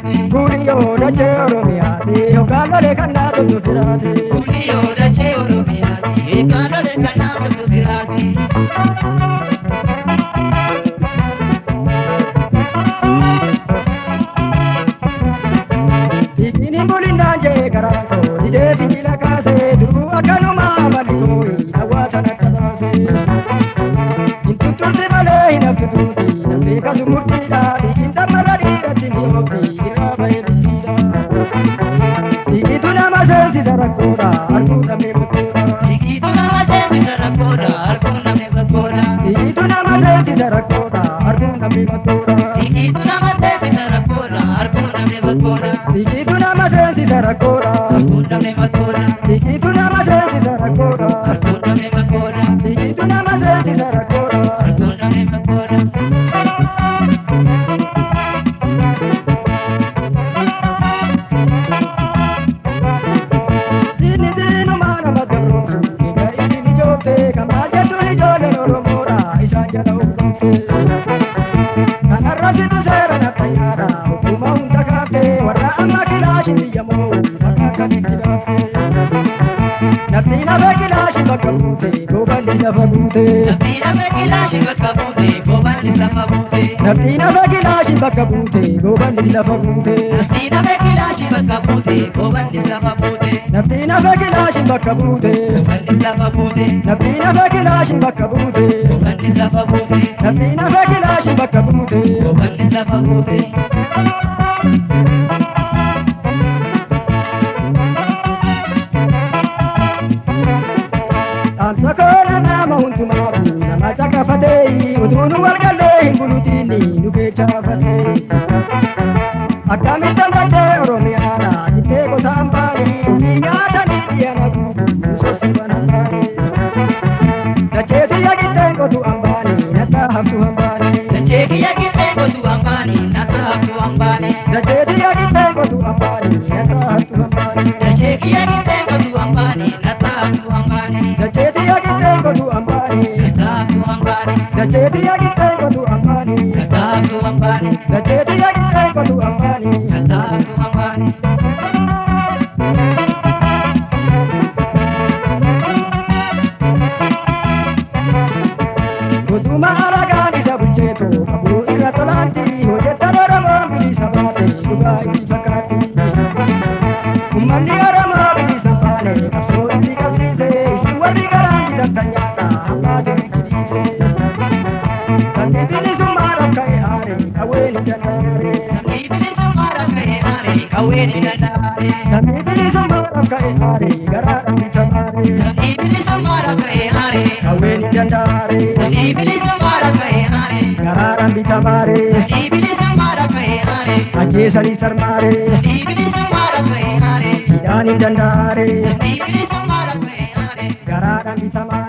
Gulio da cero miati, o calore cannato tu tirati. Gulio da cero miati, e calore cannato tu tirati. Sikini bulinanje garanto, di devi la case, tu akanuma malikoi, awata na tabase. In tutto il male in tutti, non mi caso murtida, in tamarari ratini iraba e bitida. Ikitu nama sensi sarakura, arkuna me bakura. Ikitu nama sensi sarakura, arkuna me bakura. Ikitu nama sensi sarakura, arkuna me bakura. Ikitu nama sensi sarakura, arkuna me bakura. Ikitu nama sensi sarakura, Arkuna me bakura. ikitu nama sensi sarakura, Arkuna me bakura. ikitu nama sensi sarakura. Arkuna me bakura. Dini dinu mana madaro, iga iti mijote, kamaja tu hijole noromora, isanja ukote. Kanarrati tu sera natanyara, hukuma untakate, warra amma kilashi biyamo, nakakani kidate. Naftina ve kilashi bakabute, gobandi lafabute. Naftina ve kilashi bakabute, gobandi lafabute. Naftina ve kilashi bakabute, gobandi lafabute. Naftina ve kilashi bakabute, gobandi lafabute. Naftina ve kilashi bakabute, Gobandi lafabute. naftina ve kilashi bakabute. Gobandi lafabute. Naftina ve kilashi bakabute. Gobandi lafabute. Anta kora nama huntumaru, nama cakafatei, udunu walgalee bulutini nuke cafatei. Akkamitan taate Oromiyaadha, ittee gosa hambaanii, ofii nyaatanii dhiyana guutuu, soosii banambaanii. Dacheetii yaqiteen qotu hambaanii, natta haftu hambaanii. Dacheetii yaqiteen qotu hambaanii, natta haftu hambaanii. Dacheetii yaqiteen qotu hambaanii, natta haftu hambaanii. Dacheetii yaqiteen qotu hambaanii, natta haftu hambaanii. Dacheetii yaqiteen qotu hambaanii, Natta haftu hambaanii. dacheetii yaqiteen qotu hambaanii. Natta haftu hambaanii. Dacheetii yaqiteen qotu hambaanii. Natta haftu hambaanii. Utuma alagaan isa bulcheetu qabuu irra tolaanti hojjetan Oromoo bilisa baate dhugaa itti fakkaatti. Uummanni Oromoo bilisa baane qabsoo itti qabsiise isin warri garaan bitatan nyaata hambaa durichi dhiise. Sabni bilisummaadhaaf ka'e aare qawween hin dandaare. Sabni bilisummaadhaaf ka'e aare qawween hin dandaare. Sabni bilisummaadhaaf ka'e aare garaadhaan bitamaare. Sabni bilisummaadhaaf ka'e aare Qawween hin dandaare. sabni bilisummaadhaaf ka'e aare Garaadhaan bitamaare. sabni bilisummaadhaaf ka'e aare Ajjeesanii sarmaare. sabni bilisummaadhaaf ka'e aare Hidhaan hin dandaare. sabni bilisummaadhaaf ka'e aare Garaadhaan bitamaare.